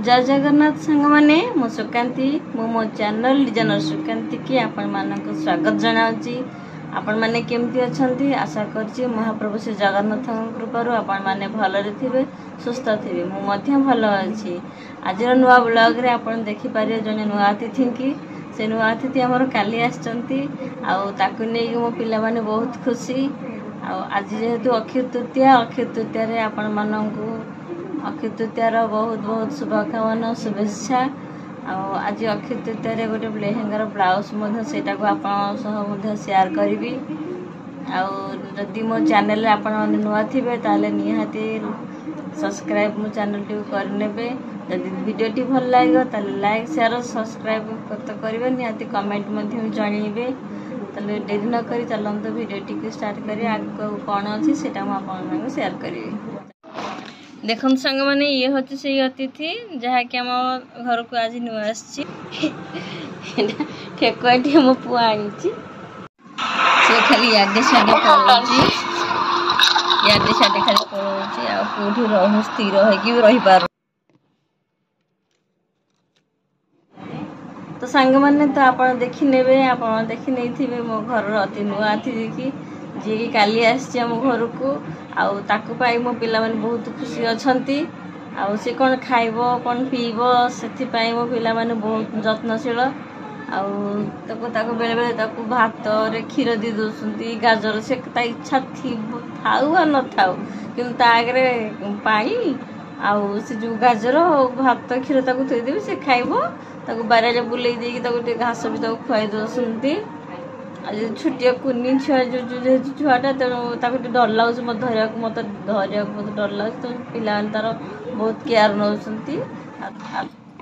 जय जगन्नाथ सांग मैंने मो सुकांती मो चैनल डिजाइनर सुकांती की आपण मानक स्वागत जनाऊँगी। आपण माने केमती अछंती आशा करछि महाप्रभु श्री जगन्नाथ कृपारु आपण माने भलरे थिबे सुस्थ थिबे मु मध्य भल अछि। आज नुआ ब्लॉग रे आपण देखि पारे जने नुआ अतिथि की से नुआ अतिथि हमर काली आछंती आउ ताकु नै मो पिला माने बहुत खुशी। आउ आज जेहेतु अक्षय तृतीया रे आपण माननकु अक्षय तृतीयार बहुत बहुत शुभकामना शुभेच्छा। आज अक्षय तृतीया गोटे लेहेंगार ब्लाउज सेटा को आप शेयर करी। आदि मो चैनल आपण नुआ थे निहाती सब्सक्राइब मो चैनल टी करने। जदि वीडियो भल लगे ताले लाइक शेयर सब्सक्राइब तो करेंगे निहाती कमेंट जनइबे। ताले डेरी न करी चलते वीडियो टी स्टार्ट करी आगे कौन अच्छी से शेयर करी। देखो सांग मैंने ये होती से अतिथि जहाँकि आम घर को आज नुआ ठेकुआटी मो पुआ आनी से खाली याडे साडे पड़ोची खाली पड़ोची आठी रह स्थिर होगी रही पार। तो सांग मैंने तो आप देखी ने आप देखी नहीं मो घर अति नुआ अतिथि की जी की काली आम घर को आकु पाई मो पिला माने बहुत खुशी अछंती। से कौन खाइब कौन पीब से मो पिला माने बहुत जत्नशील बेले बेले भात रे क्षीर दी दौरान गाजर से इच्छा थी थाऊ आ न थाऊ कि आगे पानी आउ से जो गाजर भात क्षीर थोदेवी से खाइब बारे बुले दे घास भी खुआई दौरान। आज छोटिया कुनी छुआ जो छुआटा तेणु डर लगे मत धरिया मत डर लगे तो पिला तार बहुत केयर नौ।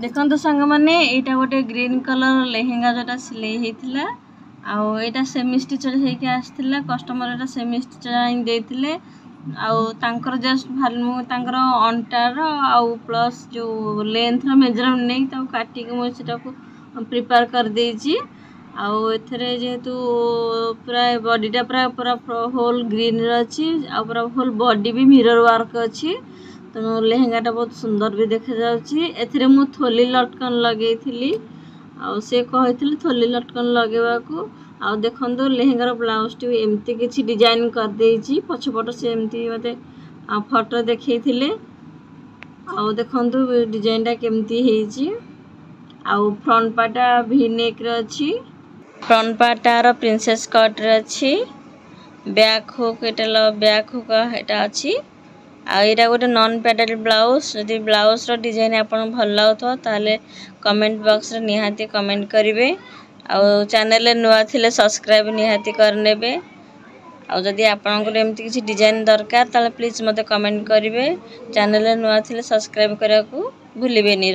देखो तो सांग मैंने यहाँ गोटे ग्रीन कलर लेहेंगा जोटा सिलाई होता आईटा सेमी स्टिच होके आसाला कस्टमर एटा सेमी स्टिच देते आर जस्ट भार अंटार आउ प्लस जो लेंथ मेजरमेंट नहीं काटिक मुझे प्रिपेयर कर देची। आउे जेहेतु पूरा बॉडीटा पूरा होल ग्रीन अच्छी पूरा होल बॉडी भी मिरर वर्क अच्छी तेणु लेहेंगाटा बहुत सुंदर भी देखा जाऊँगी। मु थोली लटकन लगे से कही थोली लटकन लगेवाकू देखो लेहेंगार ब्लाउज टी एमती किसी डिजाइन कर देची पछपट से एमती मते फोटो देखते देखो डिजाइनटा केमती आउ फ्रंट पार्टा भी नेक अच्छी फ्रंट पार्टार प्रिंसेस कट रे अच्छी बैक हुक एटा बैक हुक एटा अच्छी आईटा गोटे नॉन पैडेड ब्लाउज। यदि ब्लाउज रो डिजाइन आपन भल लागो ताले कमेंट बॉक्स रे निहाती कमेंट करिवे आउ चैनल नुआ थिले सब्सक्राइब निहाती करनेबे। जदि आपन एमती किसी डिजाइन दरकार ताले प्लीज मते कमेंट करिवे चैनल नुआ थिले सब्सक्राइब करिया को भूलिबेनी।